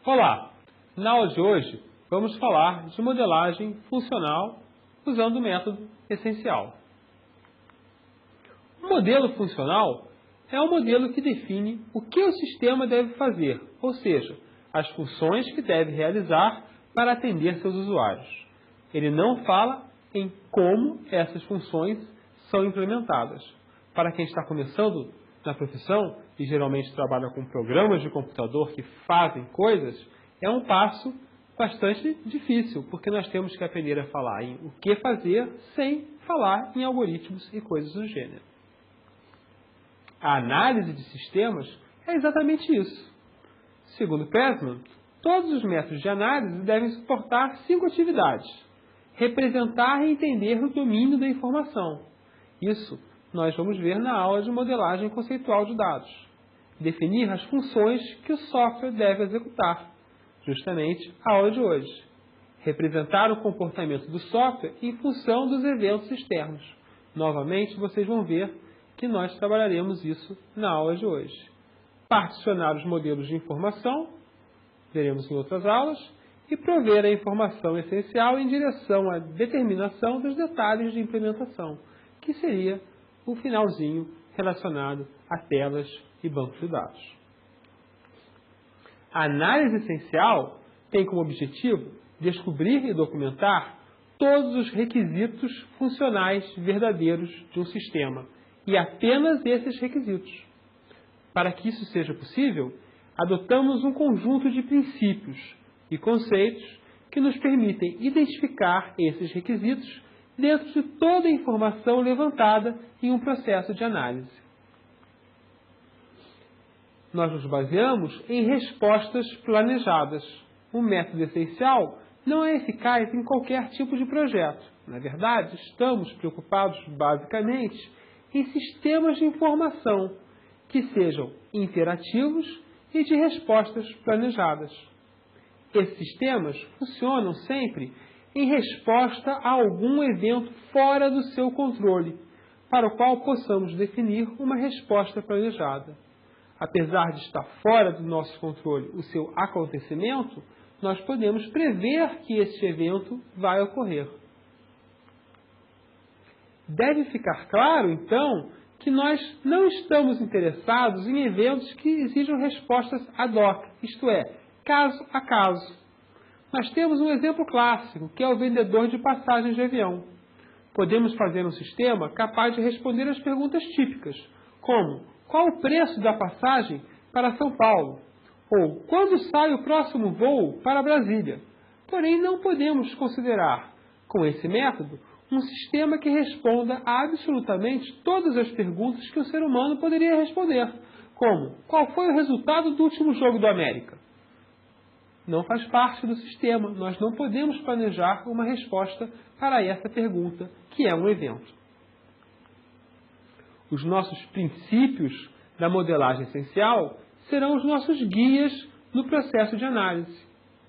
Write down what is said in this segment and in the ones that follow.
Olá! Na aula de hoje vamos falar de modelagem funcional usando o método essencial. O modelo funcional é um modelo que define o que o sistema deve fazer, ou seja, as funções que deve realizar para atender seus usuários. Ele não fala em como essas funções são implementadas. Para quem está começando na profissão e geralmente trabalha com programas de computador que fazem coisas, é um passo bastante difícil, porque nós temos que aprender a falar em o que fazer sem falar em algoritmos e coisas do gênero. A análise de sistemas é exatamente isso. Segundo Pressman, todos os métodos de análise devem suportar 5 atividades: representar e entender o domínio da informação. Isso nós vamos ver na aula de modelagem conceitual de dados. Definir as funções que o software deve executar, justamente a aula de hoje. Representar o comportamento do software em função dos eventos externos. Novamente, vocês vão ver que nós trabalharemos isso na aula de hoje. Particionar os modelos de informação, veremos em outras aulas, e prover a informação essencial em direção à determinação dos detalhes de implementação, que seria o finalzinho relacionado a telas e bancos de dados. A análise essencial tem como objetivo descobrir e documentar todos os requisitos funcionais verdadeiros de um sistema, e apenas esses requisitos. Para que isso seja possível, adotamos um conjunto de princípios e conceitos que nos permitem identificar esses requisitos dentro de toda a informação levantada em um processo de análise. Nós nos baseamos em respostas planejadas. O método essencial não é eficaz em qualquer tipo de projeto. Na verdade, estamos preocupados basicamente em sistemas de informação que sejam interativos e de respostas planejadas. Esses sistemas funcionam sempre em resposta a algum evento fora do seu controle, para o qual possamos definir uma resposta planejada. Apesar de estar fora do nosso controle o seu acontecimento, nós podemos prever que este evento vai ocorrer. Deve ficar claro, então, que nós não estamos interessados em eventos que exijam respostas ad hoc, isto é, caso a caso. Nós temos um exemplo clássico, que é o vendedor de passagens de avião. Podemos fazer um sistema capaz de responder às perguntas típicas, como: qual o preço da passagem para São Paulo? Ou quando sai o próximo voo para Brasília? Porém, não podemos considerar, com esse método, um sistema que responda a absolutamente todas as perguntas que o ser humano poderia responder, como: qual foi o resultado do último jogo do América? Não faz parte do sistema. Nós não podemos planejar uma resposta para essa pergunta, que é um evento. Os nossos princípios da modelagem essencial serão os nossos guias no processo de análise.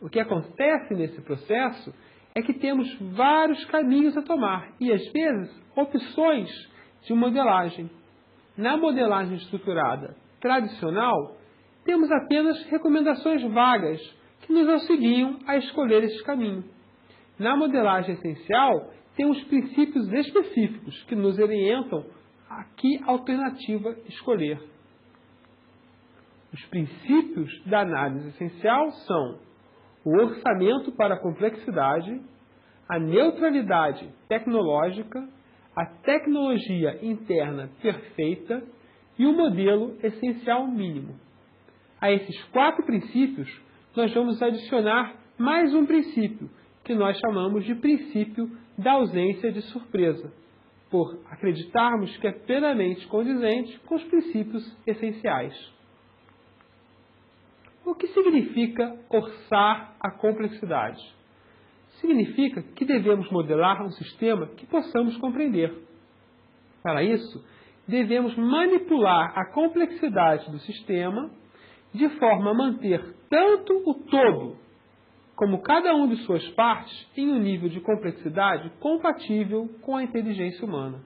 O que acontece nesse processo é que temos vários caminhos a tomar e, às vezes, opções de modelagem. Na modelagem estruturada tradicional, temos apenas recomendações vagas que nos auxiliam a escolher esse caminho. Na modelagem essencial, temos princípios específicos que nos orientam a que alternativa escolher. Os princípios da análise essencial são o orçamento para a complexidade, a neutralidade tecnológica, a tecnologia interna perfeita e o modelo essencial mínimo. A esses 4 princípios, nós vamos adicionar mais um princípio, que nós chamamos de princípio da ausência de surpresa, por acreditarmos que é plenamente condizente com os princípios essenciais. O que significa orçar a complexidade? Significa que devemos modelar um sistema que possamos compreender. Para isso, devemos manipular a complexidade do sistema de forma a manter tanto o todo como cada uma de suas partes em um nível de complexidade compatível com a inteligência humana.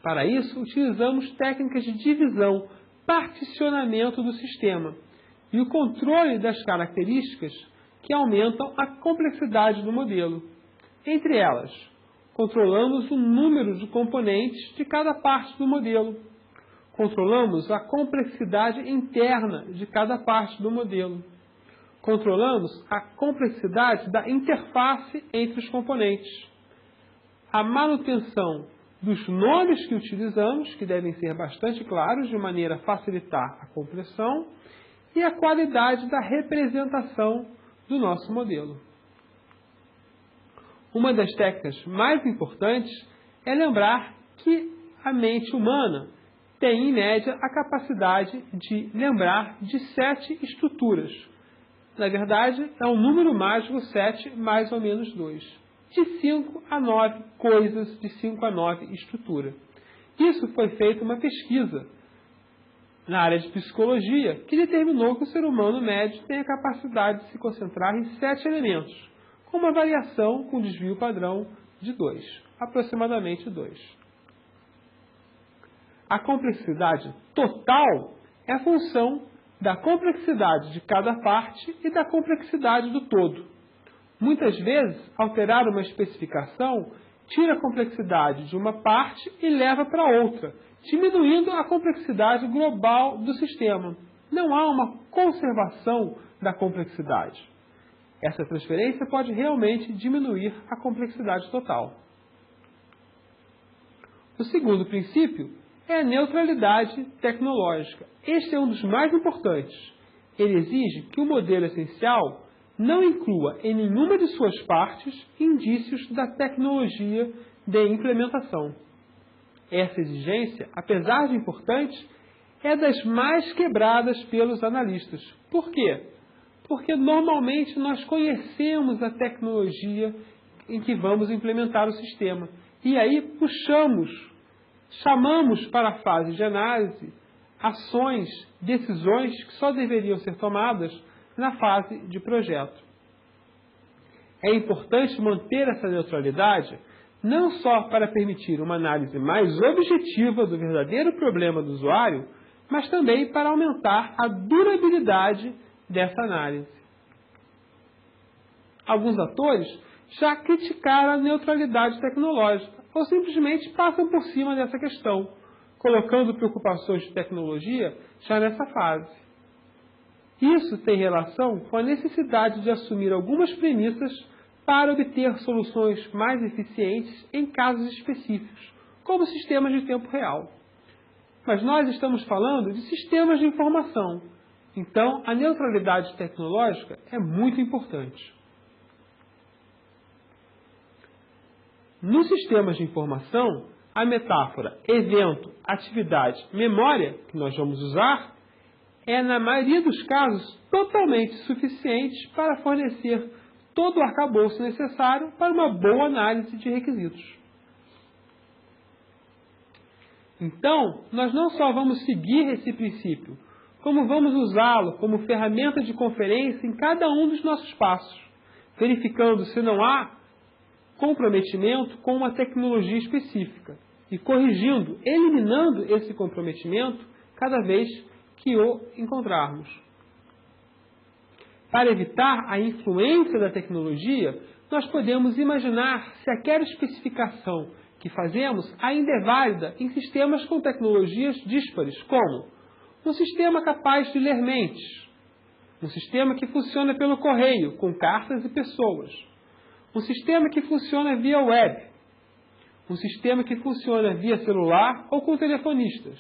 Para isso, utilizamos técnicas de divisão, particionamento do sistema, e o controle das características que aumentam a complexidade do modelo. Entre elas, controlamos o número de componentes de cada parte do modelo. Controlamos a complexidade interna de cada parte do modelo. Controlamos a complexidade da interface entre os componentes. A manutenção dos nomes que utilizamos, que devem ser bastante claros, de maneira a facilitar a compreensão, e a qualidade da representação do nosso modelo. Uma das técnicas mais importantes é lembrar que a mente humana tem, em média, a capacidade de lembrar de 7 estruturas. Na verdade, é um número mágico 7 mais ou menos 2. De 5 a 9 coisas, de 5 a 9 estrutura. Isso foi feita uma pesquisa na área de psicologia que determinou que o ser humano médio tem a capacidade de se concentrar em 7 elementos, com uma variação com desvio padrão de 2, aproximadamente 2. A complexidade total é a função da complexidade de cada parte e da complexidade do todo. Muitas vezes, alterar uma especificação tira a complexidade de uma parte e leva para outra, diminuindo a complexidade global do sistema. Não há uma conservação da complexidade. Essa transferência pode realmente diminuir a complexidade total. O segundo princípio é a neutralidade tecnológica. Este é um dos mais importantes. Ele exige que o modelo essencial não inclua em nenhuma de suas partes indícios da tecnologia de implementação. Essa exigência, apesar de importante, é das mais quebradas pelos analistas. Por quê? Porque normalmente nós conhecemos a tecnologia em que vamos implementar o sistema. E aí chamamos para a fase de análise ações, decisões que só deveriam ser tomadas na fase de projeto. É importante manter essa neutralidade não só para permitir uma análise mais objetiva do verdadeiro problema do usuário, mas também para aumentar a durabilidade dessa análise. Alguns atores já criticaram a neutralidade tecnológica ou simplesmente passam por cima dessa questão, colocando preocupações de tecnologia já nessa fase. Isso tem relação com a necessidade de assumir algumas premissas para obter soluções mais eficientes em casos específicos, como sistemas de tempo real. Mas nós estamos falando de sistemas de informação, então a neutralidade tecnológica é muito importante. Nos sistemas de informação, a metáfora evento, atividade, memória, que nós vamos usar, é, na maioria dos casos, totalmente suficiente para fornecer todo o arcabouço necessário para uma boa análise de requisitos. Então, nós não só vamos seguir esse princípio, como vamos usá-lo como ferramenta de conferência em cada um dos nossos passos, verificando se não há comprometimento com uma tecnologia específica e corrigindo, eliminando esse comprometimento cada vez que o encontrarmos. Para evitar a influência da tecnologia, nós podemos imaginar se aquela especificação que fazemos ainda é válida em sistemas com tecnologias díspares, como um sistema capaz de ler mentes, um sistema que funciona pelo correio, com cartas e pessoas, um sistema que funciona via web, um sistema que funciona via celular ou com telefonistas,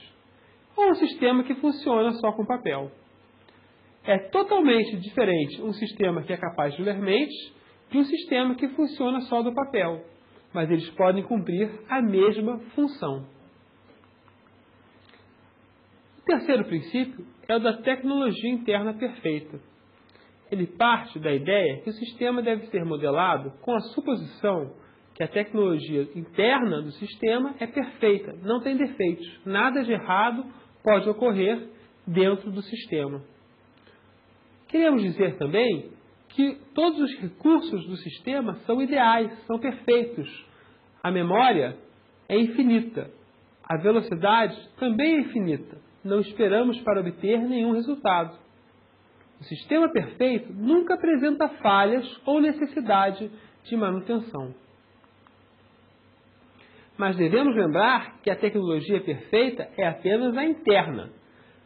ou um sistema que funciona só com papel. É totalmente diferente um sistema que é capaz de ler mentes de um sistema que funciona só do papel, mas eles podem cumprir a mesma função. O terceiro princípio é o da tecnologia interna perfeita. Ele parte da ideia que o sistema deve ser modelado com a suposição que a tecnologia interna do sistema é perfeita, não tem defeitos, nada de errado pode ocorrer dentro do sistema. Queremos dizer também que todos os recursos do sistema são ideais, são perfeitos. A memória é infinita, a velocidade também é infinita. Não esperamos para obter nenhum resultado. O sistema perfeito nunca apresenta falhas ou necessidade de manutenção. Mas devemos lembrar que a tecnologia perfeita é apenas a interna.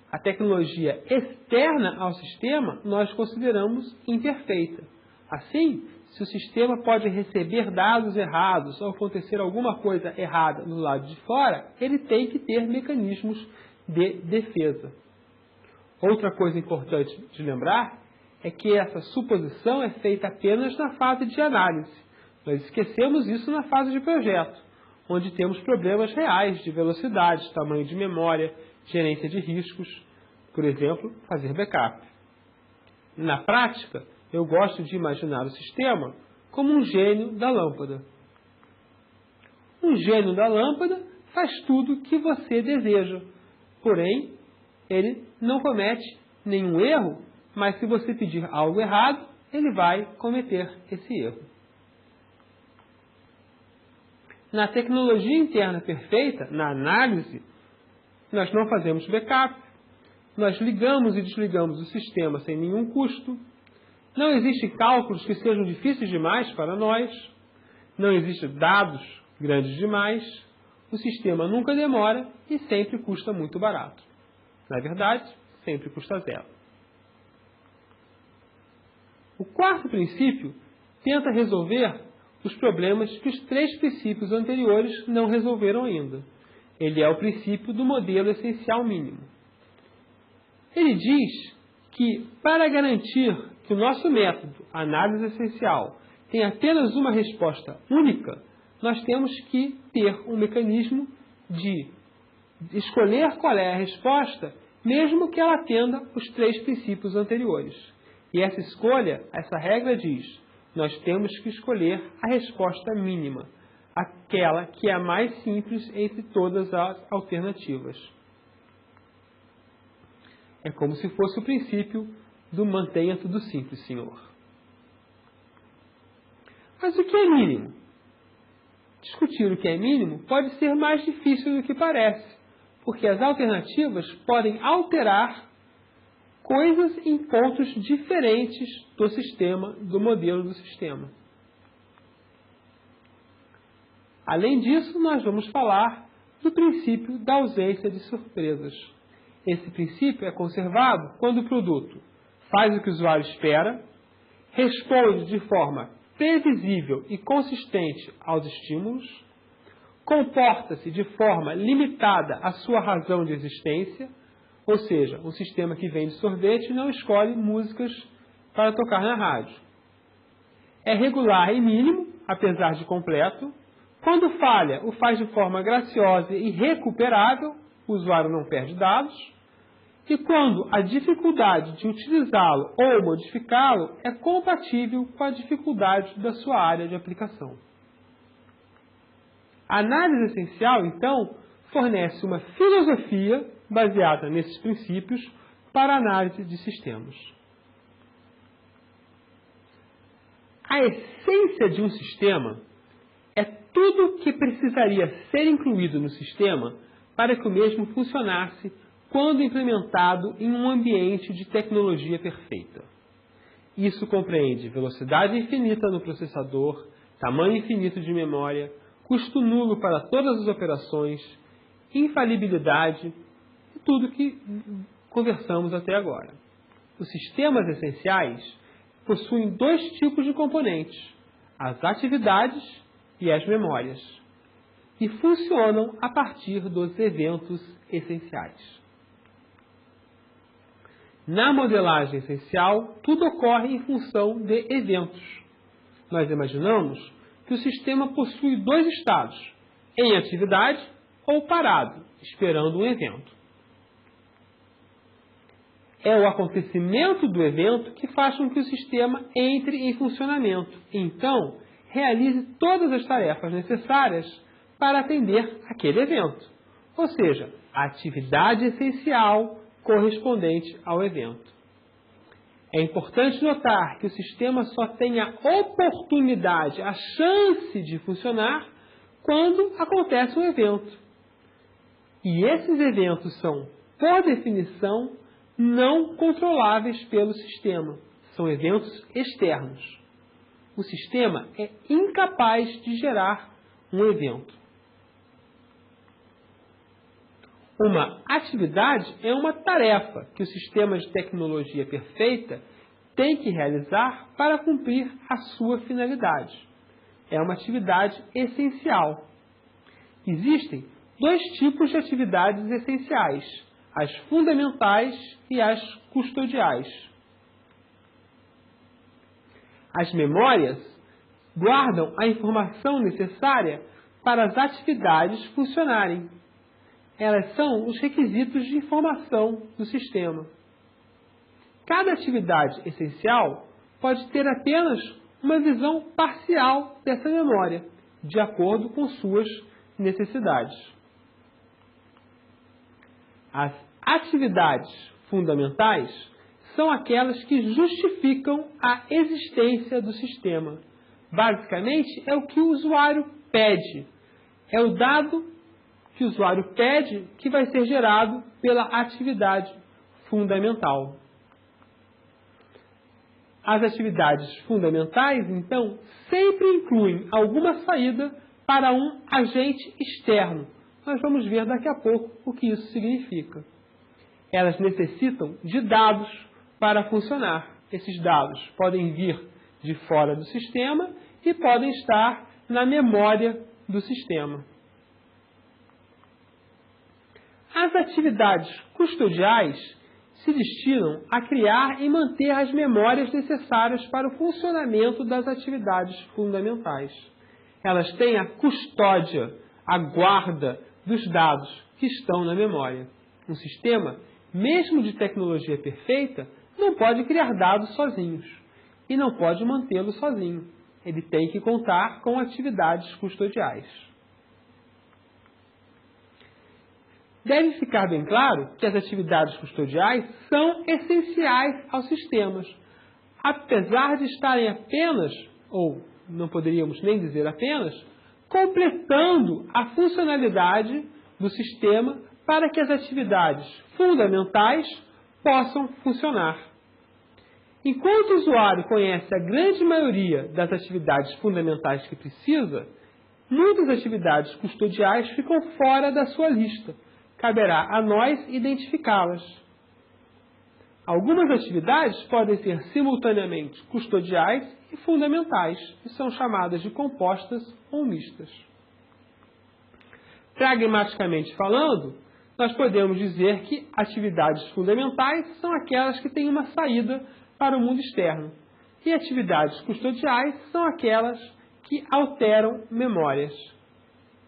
A tecnologia externa ao sistema nós consideramos imperfeita. Assim, se o sistema pode receber dados errados ou acontecer alguma coisa errada do lado de fora, ele tem que ter mecanismos de defesa. Outra coisa importante de lembrar é que essa suposição é feita apenas na fase de análise. Nós esquecemos isso na fase de projeto, onde temos problemas reais de velocidade, tamanho de memória, gerência de riscos, por exemplo, fazer backup. Na prática, eu gosto de imaginar o sistema como um gênio da lâmpada. Um gênio da lâmpada faz tudo o que você deseja, porém, ele não comete nenhum erro, mas se você pedir algo errado, ele vai cometer esse erro. Na tecnologia interna perfeita, na análise, nós não fazemos backup, nós ligamos e desligamos o sistema sem nenhum custo, não existem cálculos que sejam difíceis demais para nós, não existem dados grandes demais, o sistema nunca demora e sempre custa muito barato. Na verdade, sempre custa zero. O quarto princípio tenta resolver os problemas que os 3 princípios anteriores não resolveram ainda. Ele é o princípio do modelo essencial mínimo. Ele diz que, para garantir que o nosso método, análise essencial, tem apenas uma resposta única, nós temos que ter um mecanismo de escolher qual é a resposta, mesmo que ela atenda os 3 princípios anteriores. E essa escolha, essa regra diz, nós temos que escolher a resposta mínima, aquela que é a mais simples entre todas as alternativas. É como se fosse o princípio do mantenha tudo simples, senhor. Mas o que é mínimo? Discutir o que é mínimo pode ser mais difícil do que parece, porque as alternativas podem alterar coisas em pontos diferentes do sistema, do modelo do sistema. Além disso, nós vamos falar do princípio da ausência de surpresas. Esse princípio é conservado quando o produto faz o que o usuário espera, responde de forma previsível e consistente aos estímulos, comporta-se de forma limitada à sua razão de existência, ou seja, um sistema que vende sorvete não escolhe músicas para tocar na rádio. É regular e mínimo, apesar de completo. Quando falha, o faz de forma graciosa e recuperável, o usuário não perde dados. E quando a dificuldade de utilizá-lo ou modificá-lo é compatível com a dificuldade da sua área de aplicação. A análise essencial, então, fornece uma filosofia baseada nesses princípios para a análise de sistemas. A essência de um sistema é tudo o que precisaria ser incluído no sistema para que o mesmo funcionasse quando implementado em um ambiente de tecnologia perfeita. Isso compreende velocidade infinita no processador, tamanho infinito de memória, custo nulo para todas as operações, infalibilidade e tudo que conversamos até agora. Os sistemas essenciais possuem 2 tipos de componentes, as atividades e as memórias, e funcionam a partir dos eventos essenciais. Na modelagem essencial, tudo ocorre em função de eventos. Nós imaginamos que o sistema possui 2 estados, em atividade ou parado, esperando um evento. É o acontecimento do evento que faz com que o sistema entre em funcionamento. Então, realize todas as tarefas necessárias para atender aquele evento. Ou seja, a atividade essencial correspondente ao evento. É importante notar que o sistema só tem a oportunidade, a chance de funcionar quando acontece um evento. E esses eventos são, por definição, não controláveis pelo sistema. São eventos externos. O sistema é incapaz de gerar um evento. Uma atividade é uma tarefa que o sistema de tecnologia perfeita tem que realizar para cumprir a sua finalidade. É uma atividade essencial. Existem dois tipos de atividades essenciais: as fundamentais e as custodiais. As memórias guardam a informação necessária para as atividades funcionarem. Elas são os requisitos de informação do sistema. Cada atividade essencial pode ter apenas uma visão parcial dessa memória, de acordo com suas necessidades. As atividades fundamentais são aquelas que justificam a existência do sistema. Basicamente, é o que o usuário pede. É o dado que o usuário pede que vai ser gerado pela atividade fundamental. As atividades fundamentais, então, sempre incluem alguma saída para um agente externo. Nós vamos ver daqui a pouco o que isso significa. Elas necessitam de dados para funcionar. Esses dados podem vir de fora do sistema e podem estar na memória do sistema. As atividades custodiais se destinam a criar e manter as memórias necessárias para o funcionamento das atividades fundamentais. Elas têm a custódia, a guarda dos dados que estão na memória. Um sistema, mesmo de tecnologia perfeita, não pode criar dados sozinhos e não pode mantê-los sozinho. Ele tem que contar com atividades custodiais. Deve ficar bem claro que as atividades custodiais são essenciais aos sistemas, apesar de estarem apenas, ou não poderíamos nem dizer apenas, completando a funcionalidade do sistema para que as atividades fundamentais possam funcionar. Enquanto o usuário conhece a grande maioria das atividades fundamentais que precisa, muitas atividades custodiais ficam fora da sua lista. Caberá a nós identificá-las. Algumas atividades podem ser simultaneamente custodiais e fundamentais, e são chamadas de compostas ou mistas. Pragmaticamente falando, nós podemos dizer que atividades fundamentais são aquelas que têm uma saída para o mundo externo, e atividades custodiais são aquelas que alteram memórias.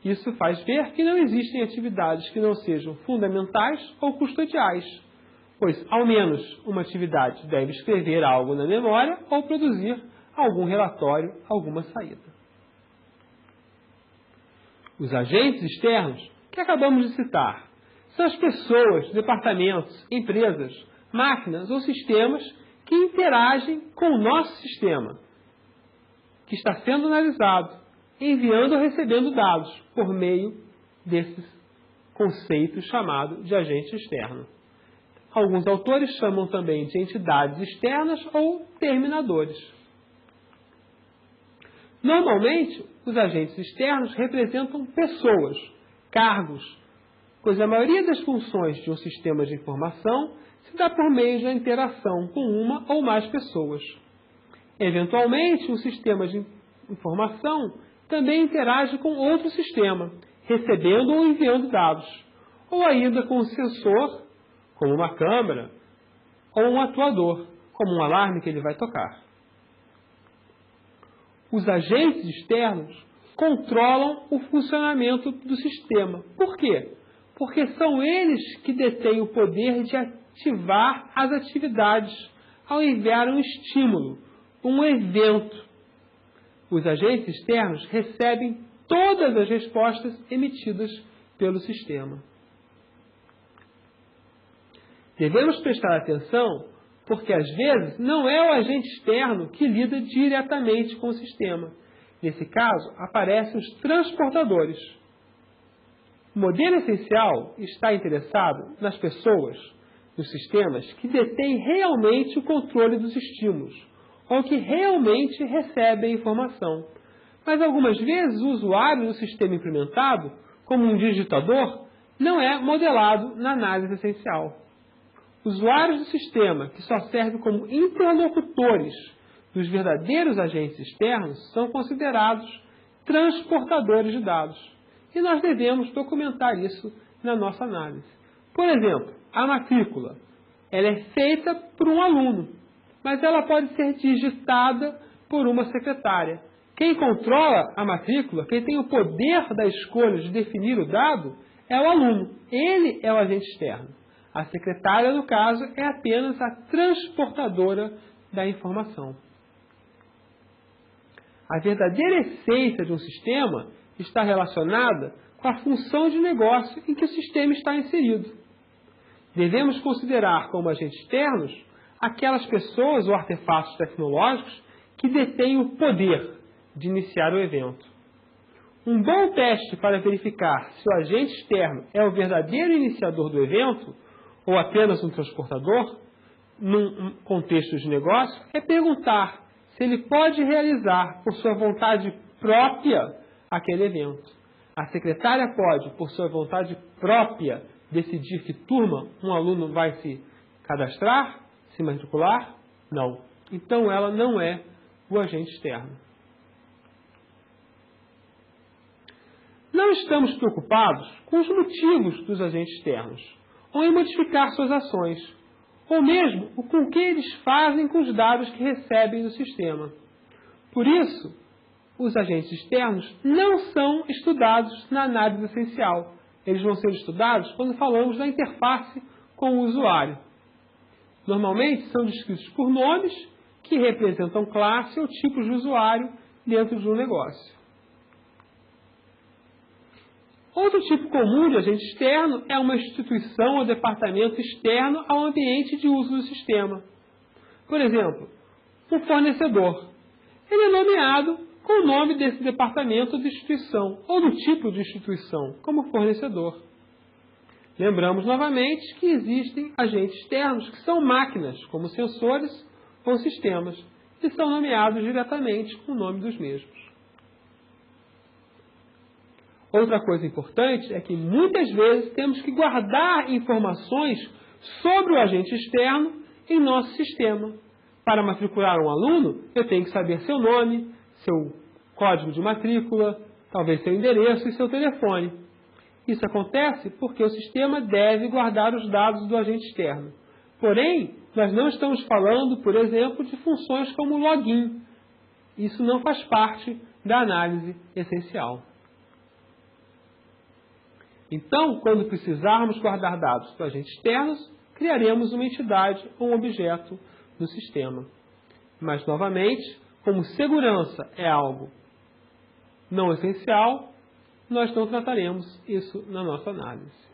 Isso faz ver que não existem atividades que não sejam fundamentais ou custodiais, pois ao menos uma atividade deve escrever algo na memória ou produzir algum relatório, alguma saída. Os agentes externos, que acabamos de citar, são as pessoas, departamentos, empresas, máquinas ou sistemas que interagem com o nosso sistema, que está sendo analisado, enviando ou recebendo dados por meio desses conceitos chamados de agente externo. Alguns autores chamam também de entidades externas ou terminadores. Normalmente, os agentes externos representam pessoas, cargos, pois a maioria das funções de um sistema de informação se dá por meio da interação com uma ou mais pessoas. Eventualmente, um sistema de informação também interage com outro sistema, recebendo ou enviando dados, ou ainda com um sensor, como uma câmera, ou um atuador, como um alarme que ele vai tocar. Os agentes externos controlam o funcionamento do sistema. Por quê? Porque são eles que detêm o poder de ativar as atividades ao enviar um estímulo, um evento. Os agentes externos recebem todas as respostas emitidas pelo sistema. Devemos prestar atenção porque, às vezes, não é o agente externo que lida diretamente com o sistema. Nesse caso, aparecem os transportadores. O modelo essencial está interessado nas pessoas, nos sistemas que detêm realmente o controle dos estímulos, ou que realmente recebem a informação. Mas algumas vezes o usuário do sistema implementado, como um digitador, não é modelado na análise essencial. Usuários do sistema que só servem como interlocutores dos verdadeiros agentes externos são considerados transportadores de dados. E nós devemos documentar isso na nossa análise. Por exemplo, a matrícula. Ela é feita por um aluno, mas ela pode ser digitada por uma secretária. Quem controla a matrícula, quem tem o poder da escolha de definir o dado, é o aluno. Ele é o agente externo. A secretária, no caso, é apenas a transportadora da informação. A verdadeira essência de um sistema está relacionada com a função de negócio em que o sistema está inserido. Devemos considerar como agentes externos aquelas pessoas ou artefatos tecnológicos que detêm o poder de iniciar o evento. Um bom teste para verificar se o agente externo é o verdadeiro iniciador do evento ou apenas um transportador, num contexto de negócio, é perguntar se ele pode realizar por sua vontade própria aquele evento. A secretária pode, por sua vontade própria, decidir que turma um aluno vai se cadastrar, se matricular? Não. Então ela não é o agente externo. Não estamos preocupados com os motivos dos agentes externos, ou em modificar suas ações, ou mesmo com o que eles fazem com os dados que recebem do sistema. Por isso, os agentes externos não são estudados na análise essencial. Eles vão ser estudados quando falamos da interface com o usuário. Normalmente são descritos por nomes que representam classe ou tipos de usuário dentro de um negócio. Outro tipo comum de agente externo é uma instituição ou departamento externo ao ambiente de uso do sistema. Por exemplo, um fornecedor. Ele é nomeado com o nome desse departamento de instituição ou do tipo de instituição, como fornecedor. Lembramos novamente que existem agentes externos que são máquinas, como sensores ou sistemas, e são nomeados diretamente com o nome dos mesmos. Outra coisa importante é que muitas vezes temos que guardar informações sobre o agente externo em nosso sistema. Para matricular um aluno, eu tenho que saber seu nome, seu código de matrícula, talvez seu endereço e seu telefone. Isso acontece porque o sistema deve guardar os dados do agente externo. Porém, nós não estamos falando, por exemplo, de funções como login. Isso não faz parte da análise essencial. Então, quando precisarmos guardar dados do agente externos, criaremos uma entidade ou um objeto no sistema. Mas, novamente, como segurança é algo não essencial, nós não trataremos isso na nossa análise.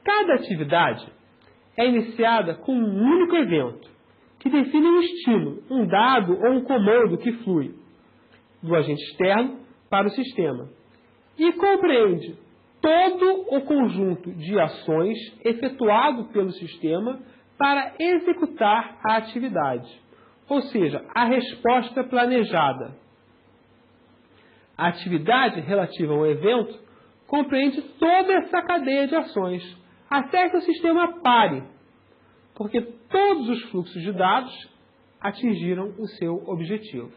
Cada atividade é iniciada com um único evento, que define um estímulo, um dado ou um comando que flui do agente externo para o sistema e compreende todo o conjunto de ações efetuado pelo sistema para executar a atividade, ou seja, a resposta planejada. A atividade relativa ao evento compreende toda essa cadeia de ações, até que o sistema pare, porque todos os fluxos de dados atingiram o seu objetivo.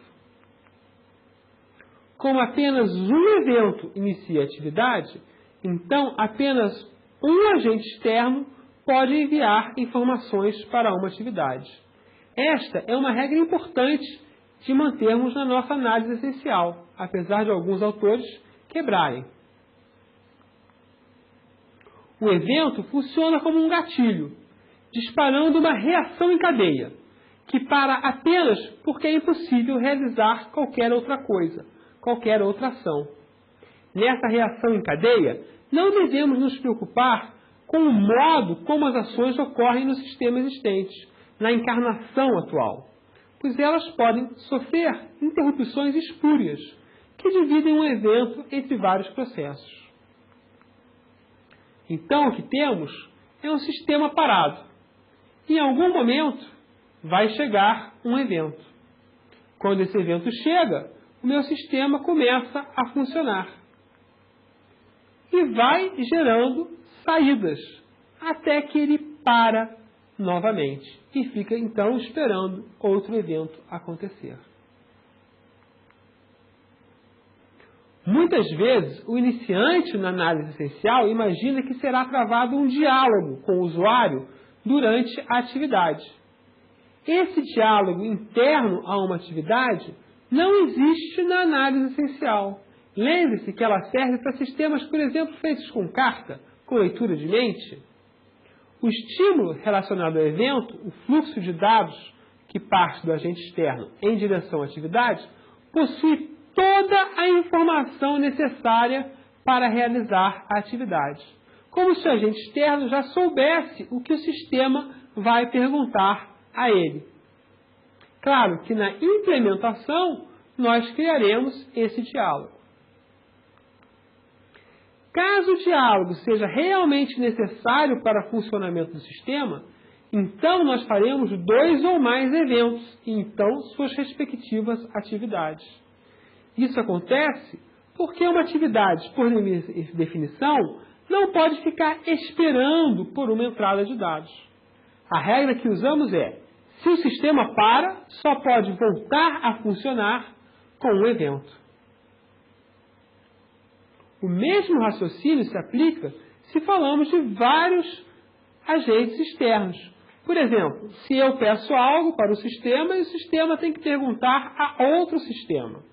Como apenas um evento inicia a atividade, então apenas um agente externo pode enviar informações para uma atividade. Esta é uma regra importante de mantermos na nossa análise essencial, apesar de alguns autores quebrarem. O evento funciona como um gatilho, disparando uma reação em cadeia, que para apenas porque é impossível realizar qualquer outra coisa, qualquer outra ação. Nessa reação em cadeia, não devemos nos preocupar com o modo como as ações ocorrem no sistema existente, na encarnação atual, pois elas podem sofrer interrupções espúrias, que dividem um evento entre vários processos. Então, o que temos é um sistema parado. Em algum momento, vai chegar um evento. Quando esse evento chega, o meu sistema começa a funcionar. E vai gerando saídas, até que ele para novamente. E fica, então, esperando outro evento acontecer. Muitas vezes, o iniciante na análise essencial imagina que será travado um diálogo com o usuário durante a atividade. Esse diálogo interno a uma atividade não existe na análise essencial. Lembre-se que ela serve para sistemas, por exemplo, feitos com carta, com leitura de mente. O estímulo relacionado ao evento, o fluxo de dados que parte do agente externo em direção à atividade, possui toda a informação necessária para realizar a atividade. Como se o agente externo já soubesse o que o sistema vai perguntar a ele. Claro que na implementação nós criaremos esse diálogo. Caso o diálogo seja realmente necessário para o funcionamento do sistema, então nós faremos 2 ou mais eventos e então suas respectivas atividades. Isso acontece porque uma atividade, por definição, não pode ficar esperando por uma entrada de dados. A regra que usamos é: se o sistema para, só pode voltar a funcionar com um evento. O mesmo raciocínio se aplica se falamos de vários agentes externos. Por exemplo, se eu peço algo para o sistema e o sistema tem que perguntar a outro sistema.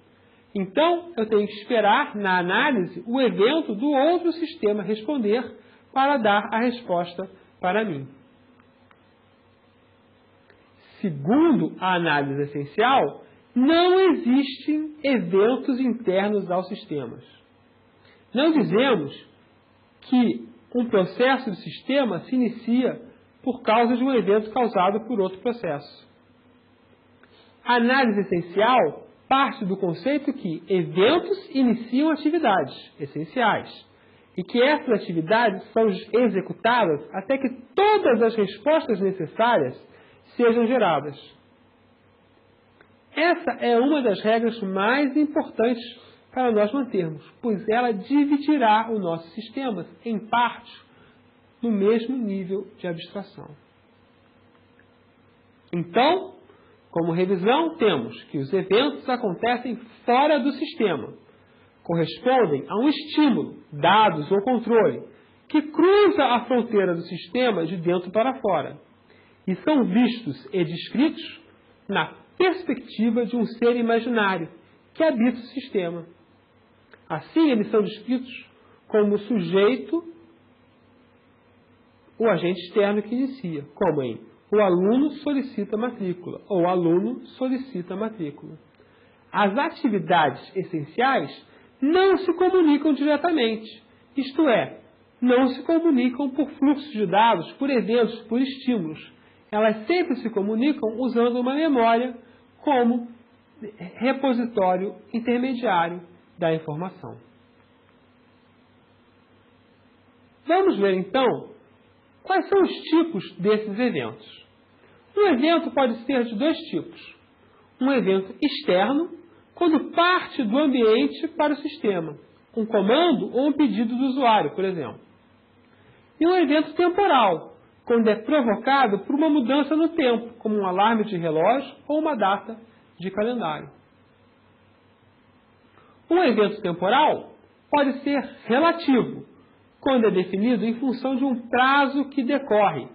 Então, eu tenho que esperar, na análise, o evento do outro sistema responder para dar a resposta para mim. Segundo a análise essencial, não existem eventos internos aos sistemas. Não dizemos que um processo do sistema se inicia por causa de um evento causado por outro processo. A análise essencial parte do conceito que eventos iniciam atividades essenciais e que essas atividades são executadas até que todas as respostas necessárias sejam geradas. Essa é uma das regras mais importantes para nós mantermos, pois ela dividirá o nosso sistema em partes no mesmo nível de abstração. Então, como revisão, temos que os eventos acontecem fora do sistema, correspondem a um estímulo, dados ou controle, que cruza a fronteira do sistema de dentro para fora, e são vistos e descritos na perspectiva de um ser imaginário que habita o sistema. Assim, eles são descritos como sujeito, o agente externo que inicia, como em o aluno solicita matrícula, ou o aluno solicita matrícula. As atividades essenciais não se comunicam diretamente, isto é, não se comunicam por fluxos de dados, por eventos, por estímulos. Elas sempre se comunicam usando uma memória como repositório intermediário da informação. Vamos ver então quais são os tipos desses eventos. Um evento pode ser de 2 tipos. Um evento externo, quando parte do ambiente para o sistema, um comando ou um pedido do usuário, por exemplo. E um evento temporal, quando é provocado por uma mudança no tempo, como um alarme de relógio ou uma data de calendário. Um evento temporal pode ser relativo, quando é definido em função de um prazo que decorre.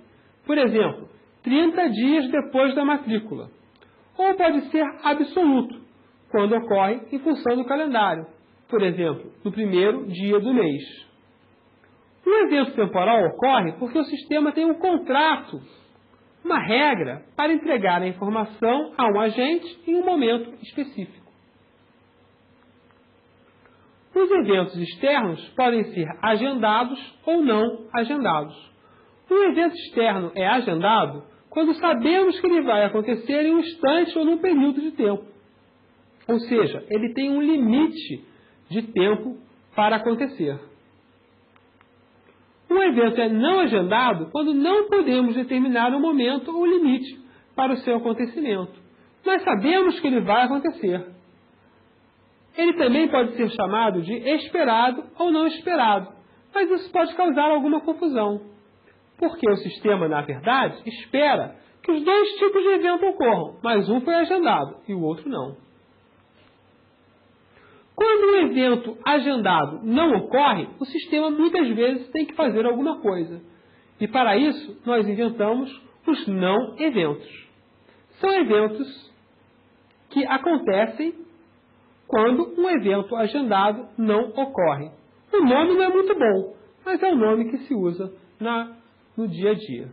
Por exemplo, 30 dias depois da matrícula. Ou pode ser absoluto, quando ocorre em função do calendário. Por exemplo, no primeiro dia do mês. Um evento temporal ocorre porque o sistema tem um contrato, uma regra, para entregar a informação a um agente em um momento específico. Os eventos externos podem ser agendados ou não agendados. Um evento externo é agendado quando sabemos que ele vai acontecer em um instante ou num período de tempo. Ou seja, ele tem um limite de tempo para acontecer. Um evento é não agendado quando não podemos determinar o momento ou limite para o seu acontecimento, mas sabemos que ele vai acontecer. Ele também pode ser chamado de esperado ou não esperado, mas isso pode causar alguma confusão, porque o sistema, na verdade, espera que os dois tipos de evento ocorram, mas um foi agendado e o outro não. Quando um evento agendado não ocorre, o sistema muitas vezes tem que fazer alguma coisa. E para isso, nós inventamos os não eventos. São eventos que acontecem quando um evento agendado não ocorre. O nome não é muito bom, mas é o nome que se usa no dia a dia.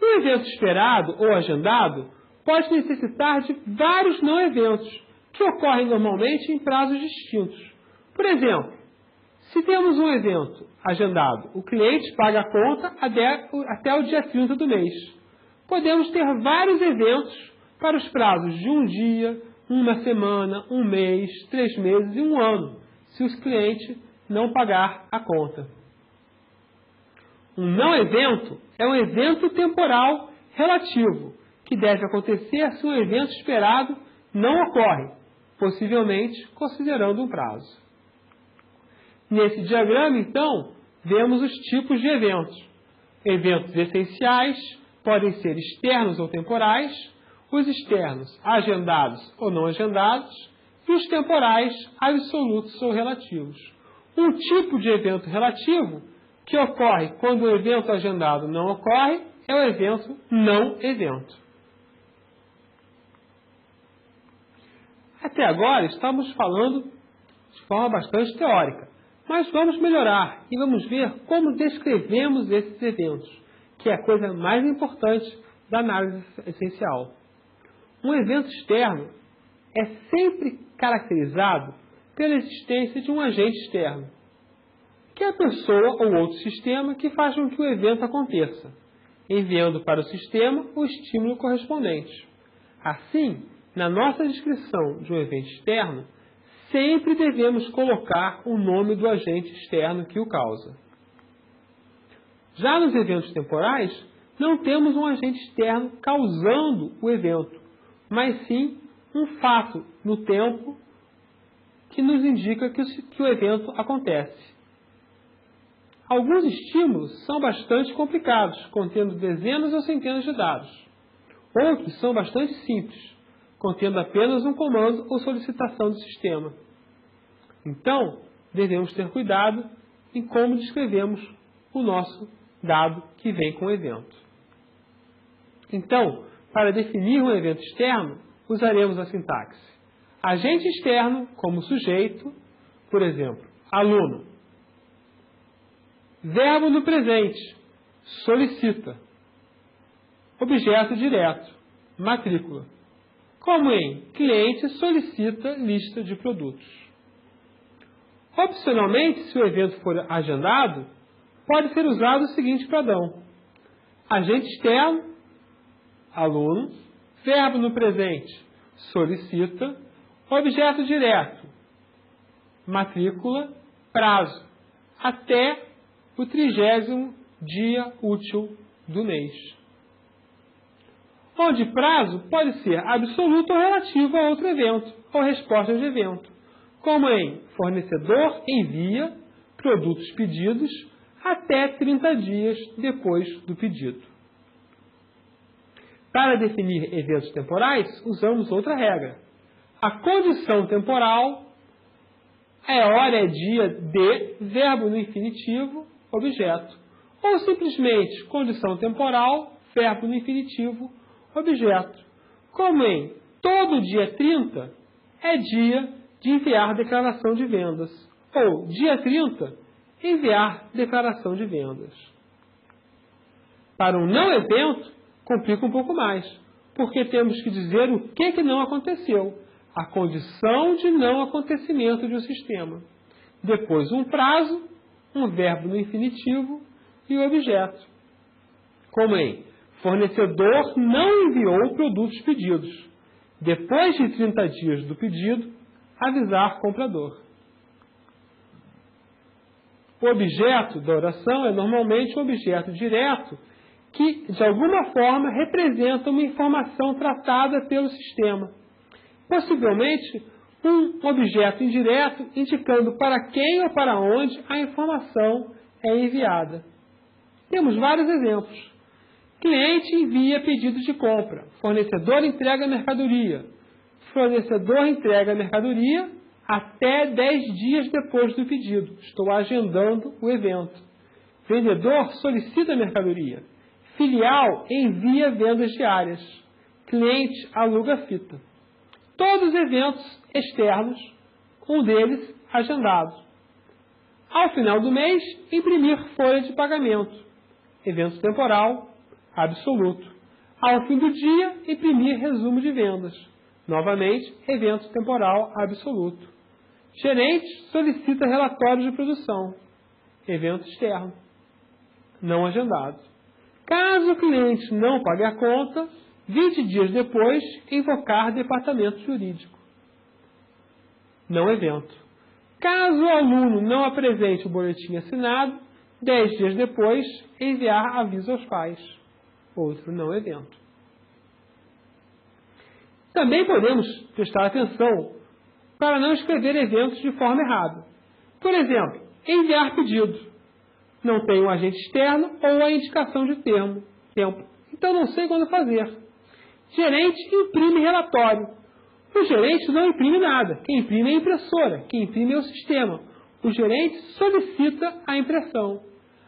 Um evento esperado ou agendado pode necessitar de vários não eventos, que ocorrem normalmente em prazos distintos. Por exemplo, se temos um evento agendado, o cliente paga a conta até o dia 30 do mês. Podemos ter vários eventos para os prazos de um dia, uma semana, um mês, 3 meses e um ano, se o cliente não pagar a conta. Um não evento é um evento temporal relativo, que deve acontecer se um evento esperado não ocorre, possivelmente considerando um prazo. Nesse diagrama, então, vemos os tipos de eventos. Eventos essenciais podem ser externos ou temporais, os externos agendados ou não agendados, e os temporais absolutos ou relativos. Um tipo de evento relativo que ocorre quando o evento agendado não ocorre é o evento não evento. Até agora estamos falando de forma bastante teórica, mas vamos melhorar e vamos ver como descrevemos esses eventos, que é a coisa mais importante da análise essencial. Um evento externo é sempre caracterizado pela existência de um agente externo, que é a pessoa ou outro sistema que faz com que o evento aconteça, enviando para o sistema o estímulo correspondente. Assim, na nossa descrição de um evento externo, sempre devemos colocar o nome do agente externo que o causa. Já nos eventos temporais, não temos um agente externo causando o evento, mas sim um fato no tempo que nos indica que o evento acontece. Alguns estímulos são bastante complicados, contendo dezenas ou centenas de dados. Outros são bastante simples, contendo apenas um comando ou solicitação do sistema. Então, devemos ter cuidado em como descrevemos o nosso dado que vem com o evento. Então, para definir um evento externo, usaremos a sintaxe. Agente externo como sujeito, por exemplo, aluno. Verbo no presente, solicita. Objeto direto, matrícula. Como em cliente solicita lista de produtos. Opcionalmente, se o evento for agendado, pode ser usado o seguinte padrão. Agente externo, aluno, verbo no presente, solicita, objeto direto, matrícula, prazo, até o 30º dia útil do mês. Onde prazo pode ser absoluto ou relativo a outro evento, ou resposta de evento, como em fornecedor envia produtos pedidos até 30 dias depois do pedido. Para definir eventos temporais, usamos outra regra. A condição temporal é hora, é dia de, verbo no infinitivo, objeto. Ou simplesmente condição temporal, verbo no infinitivo, objeto. Como em todo dia 30 é dia de enviar declaração de vendas. Ou dia 30, enviar declaração de vendas. Para um não evento, complica um pouco mais, porque temos que dizer o que não aconteceu, a condição de não acontecimento de um sistema. Depois um prazo, um verbo no infinitivo e o objeto. Como em fornecedor não enviou produtos pedidos. Depois de 30 dias do pedido, avisar comprador. O objeto da oração é normalmente um objeto direto que, de alguma forma, representa uma informação tratada pelo sistema. Possivelmente, um objeto indireto indicando para quem ou para onde a informação é enviada. Temos vários exemplos. Cliente envia pedido de compra. Fornecedor entrega a mercadoria. Fornecedor entrega a mercadoria até 10 dias depois do pedido. Estou agendando o evento. Vendedor solicita a mercadoria. Filial envia vendas diárias. Cliente aluga fita. Todos eventos externos, um deles agendado. Ao final do mês, imprimir folha de pagamento. Evento temporal, absoluto. Ao fim do dia, imprimir resumo de vendas. Novamente, evento temporal absoluto. Gerente solicita relatório de produção. Evento externo, não agendado. Caso o cliente não pague a conta, 20 dias depois, invocar departamento jurídico. Não evento. Caso o aluno não apresente o boletim assinado, 10 dias depois, enviar aviso aos pais. Outro não evento. Também podemos prestar atenção para não escrever eventos de forma errada. Por exemplo, enviar pedido. Não tem um agente externo ou a indicação de tempo. Então não sei quando fazer. Gerente imprime relatório. O gerente não imprime nada. Quem imprime é a impressora. Quem imprime é o sistema. O gerente solicita a impressão.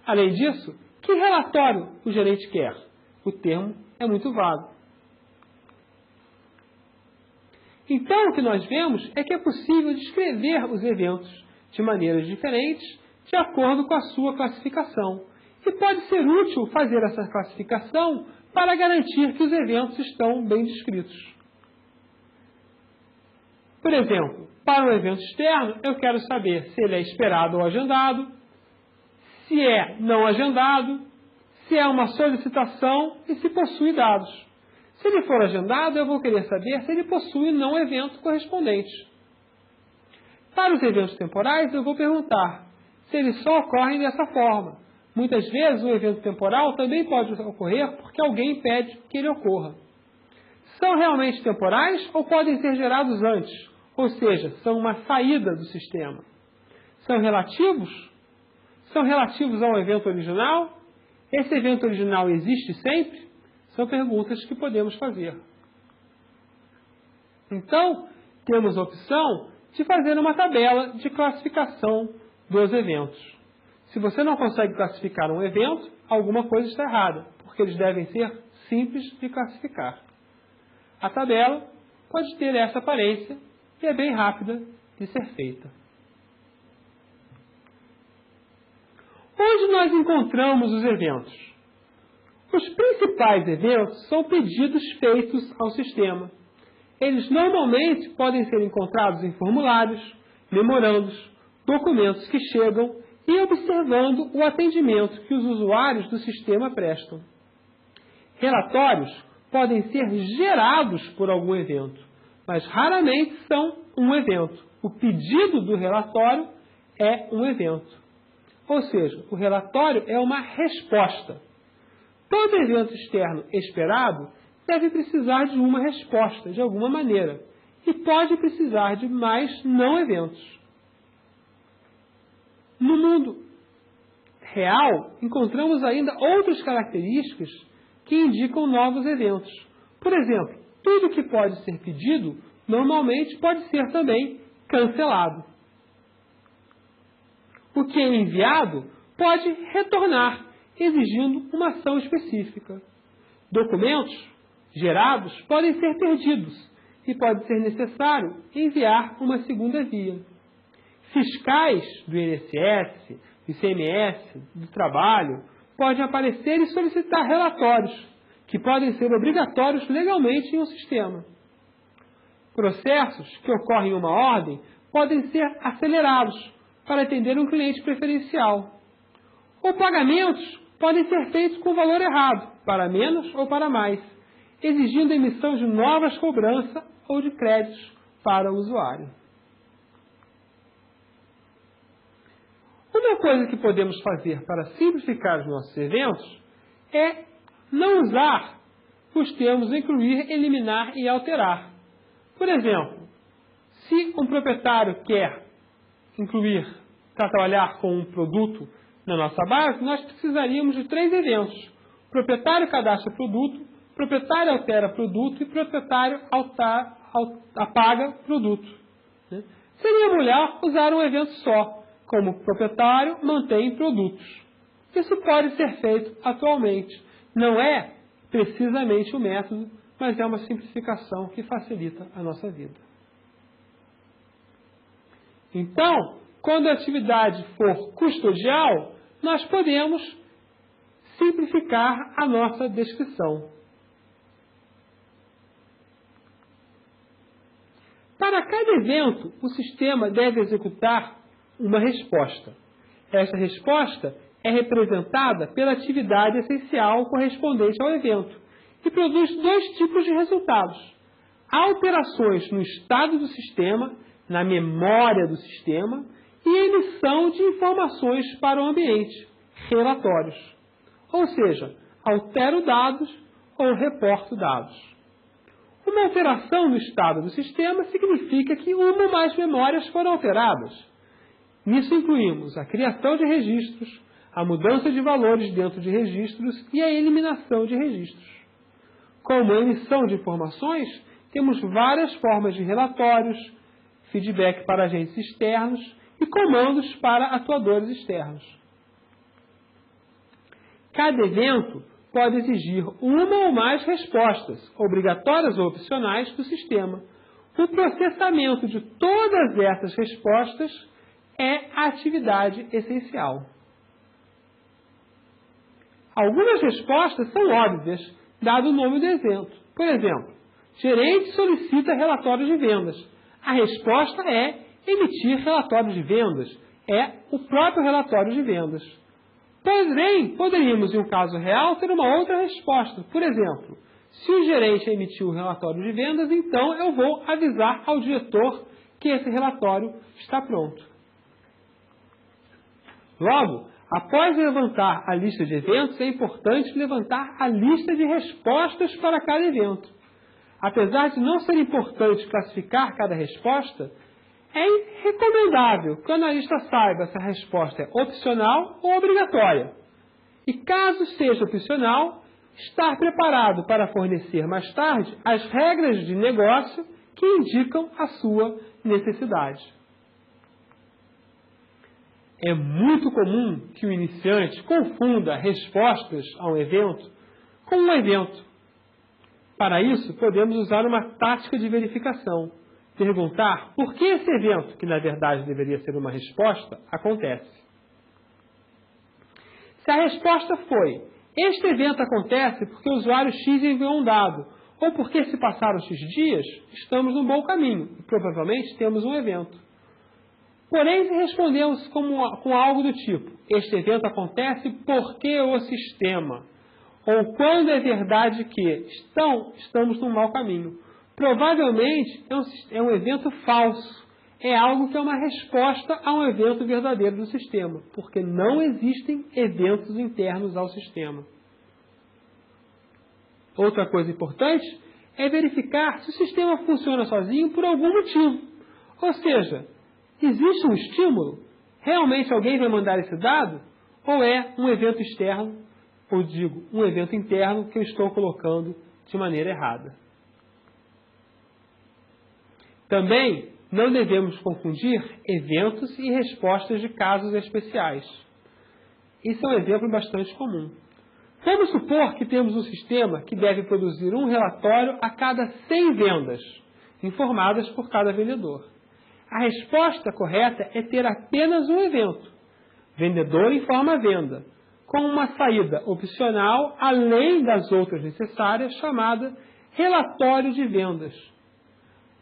Além disso, que relatório o gerente quer? O termo é muito vago. Então, o que nós vemos é que é possível descrever os eventos de maneiras diferentes, de acordo com a sua classificação. E pode ser útil fazer essa classificação para garantir que os eventos estão bem descritos. Por exemplo, para um evento externo, eu quero saber se ele é esperado ou agendado, se é não agendado, se é uma solicitação e se possui dados. Se ele for agendado, eu vou querer saber se ele possui não evento correspondente. Para os eventos temporais, eu vou perguntar se eles só ocorrem dessa forma. Muitas vezes, um evento temporal também pode ocorrer porque alguém pede que ele ocorra. São realmente temporais ou podem ser gerados antes? Ou seja, são uma saída do sistema. São relativos? São relativos ao evento original? Esse evento original existe sempre? São perguntas que podemos fazer. Então, temos a opção de fazer uma tabela de classificação dos eventos. Se você não consegue classificar um evento, alguma coisa está errada, porque eles devem ser simples de classificar. A tabela pode ter essa aparência e é bem rápida de ser feita. Onde nós encontramos os eventos? Os principais eventos são pedidos feitos ao sistema. Eles normalmente podem ser encontrados em formulários, memorandos, documentos que chegam e observando o atendimento que os usuários do sistema prestam. Relatórios podem ser gerados por algum evento, mas raramente são um evento. O pedido do relatório é um evento. Ou seja, o relatório é uma resposta. Todo evento externo esperado deve precisar de uma resposta, de alguma maneira, e pode precisar de mais não eventos. No mundo real, encontramos ainda outras características que indicam novos eventos. Por exemplo, tudo que pode ser pedido, normalmente pode ser também cancelado. O que é enviado pode retornar, exigindo uma ação específica. Documentos gerados podem ser perdidos e pode ser necessário enviar uma segunda via. Fiscais do INSS, do ICMS, do trabalho, podem aparecer e solicitar relatórios, que podem ser obrigatórios legalmente em um sistema. Processos que ocorrem em uma ordem podem ser acelerados para atender um cliente preferencial. Ou pagamentos podem ser feitos com valor errado, para menos ou para mais, exigindo a emissão de novas cobranças ou de créditos para o usuário. Uma coisa que podemos fazer para simplificar os nossos eventos é não usar os termos incluir, eliminar e alterar. Por exemplo, se um proprietário quer incluir para trabalhar com um produto na nossa base, nós precisaríamos de 3 eventos. O proprietário cadastra produto, o proprietário altera produto e o proprietário apaga produto. Seria melhor usar um evento só, como o proprietário mantém produtos. Isso pode ser feito atualmente. Não é precisamente o método, mas é uma simplificação que facilita a nossa vida. Então, quando a atividade for custodial, nós podemos simplificar a nossa descrição. Para cada evento, o sistema deve executar uma resposta. Essa resposta é representada pela atividade essencial correspondente ao evento e produz 2 tipos de resultados: alterações no estado do sistema, na memória do sistema, e emissão de informações para o ambiente, relatórios. Ou seja, altero dados ou reporto dados. Uma alteração no estado do sistema significa que uma ou mais memórias foram alteradas. Nisso incluímos a criação de registros, a mudança de valores dentro de registros e a eliminação de registros. Como emissão de informações, temos várias formas de relatórios, feedback para agentes externos e comandos para atuadores externos. Cada evento pode exigir uma ou mais respostas, obrigatórias ou opcionais, do sistema. O processamento de todas essas respostas é a atividade essencial. Algumas respostas são óbvias, dado o nome do evento. Por exemplo, gerente solicita relatório de vendas. A resposta é emitir relatório de vendas. É o próprio relatório de vendas. Porém, poderíamos, em um caso real, ter uma outra resposta. Por exemplo, se o gerente emitiu o relatório de vendas, então eu vou avisar ao diretor que esse relatório está pronto. Logo, após levantar a lista de eventos, é importante levantar a lista de respostas para cada evento. Apesar de não ser importante classificar cada resposta, é recomendável que o analista saiba se a resposta é opcional ou obrigatória. E caso seja opcional, estar preparado para fornecer mais tarde as regras de negócio que indicam a sua necessidade. É muito comum que o iniciante confunda respostas a um evento com um evento. Para isso, podemos usar uma tática de verificação. Perguntar por que esse evento, que na verdade deveria ser uma resposta, acontece. Se a resposta foi: este evento acontece porque o usuário X enviou um dado, ou porque se passaram X dias, estamos num bom caminho e provavelmente temos um evento. Porém, se respondemos com algo do tipo: este evento acontece porque o sistema, ou quando é verdade que estamos num mau caminho, provavelmente é um evento falso. É algo que é uma resposta a um evento verdadeiro do sistema, porque não existem eventos internos ao sistema. Outra coisa importante é verificar se o sistema funciona sozinho por algum motivo. Ou seja, existe um estímulo? Realmente alguém vai mandar esse dado? Ou é um evento externo, ou digo, um evento interno que eu estou colocando de maneira errada? Também não devemos confundir eventos e respostas de casos especiais. Isso é um exemplo bastante comum. Vamos supor que temos um sistema que deve produzir um relatório a cada 100 vendas, informadas por cada vendedor. A resposta correta é ter apenas um evento. Vendedor informa a venda, com uma saída opcional, além das outras necessárias, chamada relatório de vendas.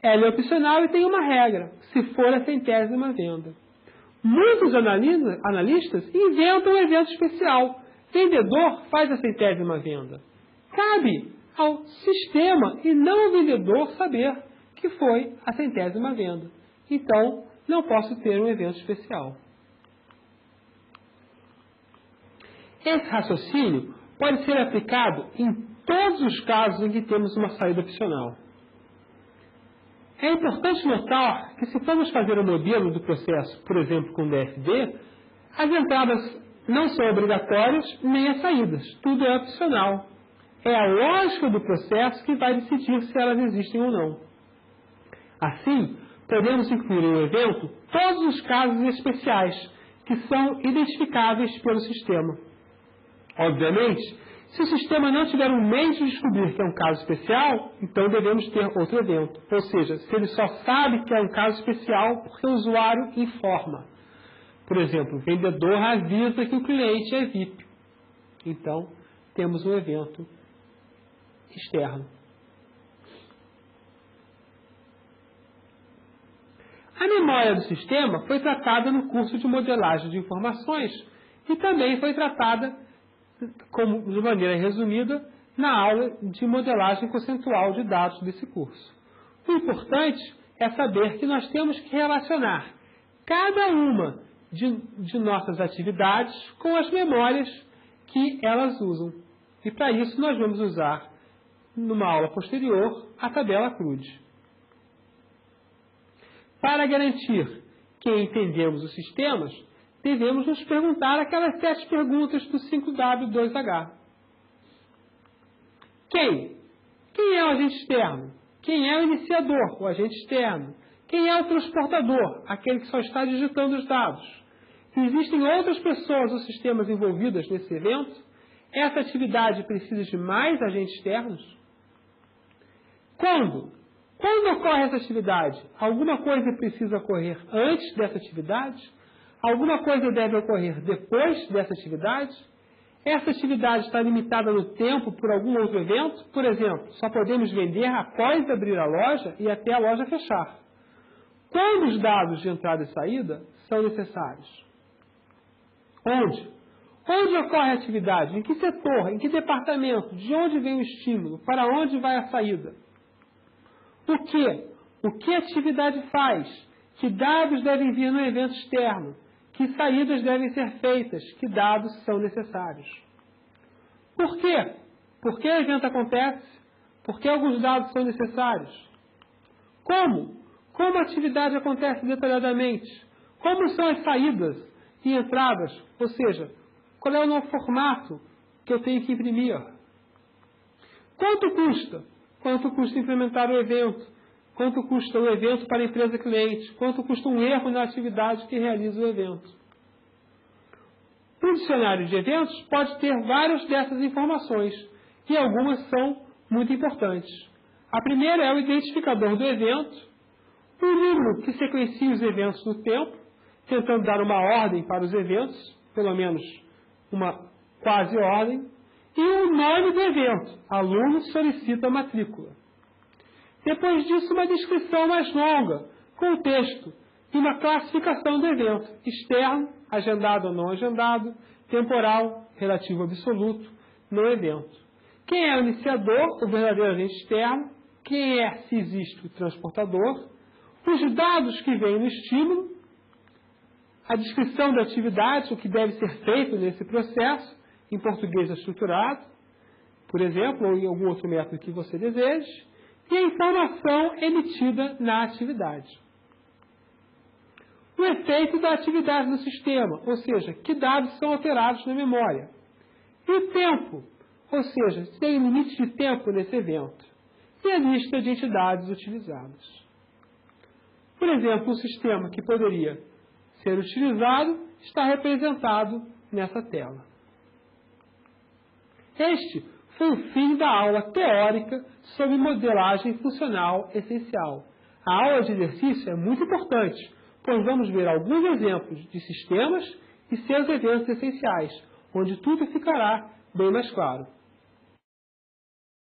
Ela é opcional e tem uma regra: se for a 100ª venda. Muitos analistas inventam um evento especial. Vendedor faz a 100ª venda. Cabe ao sistema e não ao vendedor saber que foi a 100ª venda. Então, não posso ter um evento especial. Esse raciocínio pode ser aplicado em todos os casos em que temos uma saída opcional. É importante notar que se formos fazer um modelo do processo, por exemplo, com DFD, as entradas não são obrigatórias nem as saídas, tudo é opcional. É a lógica do processo que vai decidir se elas existem ou não. Assim, podemos incluir no evento todos os casos especiais que são identificáveis pelo sistema. Obviamente, se o sistema não tiver um meio de descobrir que é um caso especial, então devemos ter outro evento. Ou seja, se ele só sabe que é um caso especial porque o usuário informa. Por exemplo, o vendedor avisa que o cliente é VIP. Então, temos um evento externo. A memória do sistema foi tratada no curso de modelagem de informações e também foi tratada, de maneira resumida, na aula de modelagem conceitual de dados desse curso. O importante é saber que nós temos que relacionar cada uma de nossas atividades com as memórias que elas usam. E para isso nós vamos usar, numa aula posterior, a tabela CRUD. Para garantir que entendemos os sistemas, devemos nos perguntar aquelas 7 perguntas do 5W2H. Quem? Quem é o agente externo? Quem é o iniciador, o agente externo? Quem é o transportador, aquele que só está digitando os dados? Existem outras pessoas ou sistemas envolvidas nesse evento? Essa atividade precisa de mais agentes externos? Quando? Quando ocorre essa atividade? Alguma coisa precisa ocorrer antes dessa atividade? Alguma coisa deve ocorrer depois dessa atividade? Essa atividade está limitada no tempo por algum outro evento? Por exemplo, só podemos vender após abrir a loja e até a loja fechar. Quando os dados de entrada e saída são necessários? Onde? Onde ocorre a atividade? Em que setor? Em que departamento? De onde vem o estímulo? Para onde vai a saída? O que? O que a atividade faz? Que dados devem vir no evento externo? Que saídas devem ser feitas? Que dados são necessários? Por quê? Por que o evento acontece? Por que alguns dados são necessários? Como? Como a atividade acontece detalhadamente? Como são as saídas e entradas? Ou seja, qual é o novo formato que eu tenho que imprimir? Quanto custa? Quanto custa implementar o evento? Quanto custa o evento para a empresa cliente? Quanto custa um erro na atividade que realiza o evento? O dicionário de eventos pode ter várias dessas informações e algumas são muito importantes. A primeira é o identificador do evento, um número que sequencia os eventos no tempo, tentando dar uma ordem para os eventos, pelo menos uma quase ordem, e o nome do evento, aluno solicita matrícula. Depois disso, uma descrição mais longa, com o texto, e uma classificação do evento, externo, agendado ou não agendado, temporal, relativo absoluto, no evento. Quem é o iniciador, o verdadeiro agente externo, quem é, se existe, o transportador, os dados que vêm no estímulo, a descrição da atividade, o que deve ser feito nesse processo, em português estruturado, por exemplo, ou em algum outro método que você deseje, e a informação emitida na atividade. O efeito da atividade no sistema, ou seja, que dados são alterados na memória. E o tempo, ou seja, se tem limite de tempo nesse evento. E a lista de entidades utilizadas. Por exemplo, um sistema que poderia ser utilizado está representado nessa tela. Este foi o fim da aula teórica sobre modelagem funcional essencial. A aula de exercício é muito importante, pois vamos ver alguns exemplos de sistemas e seus eventos essenciais, onde tudo ficará bem mais claro.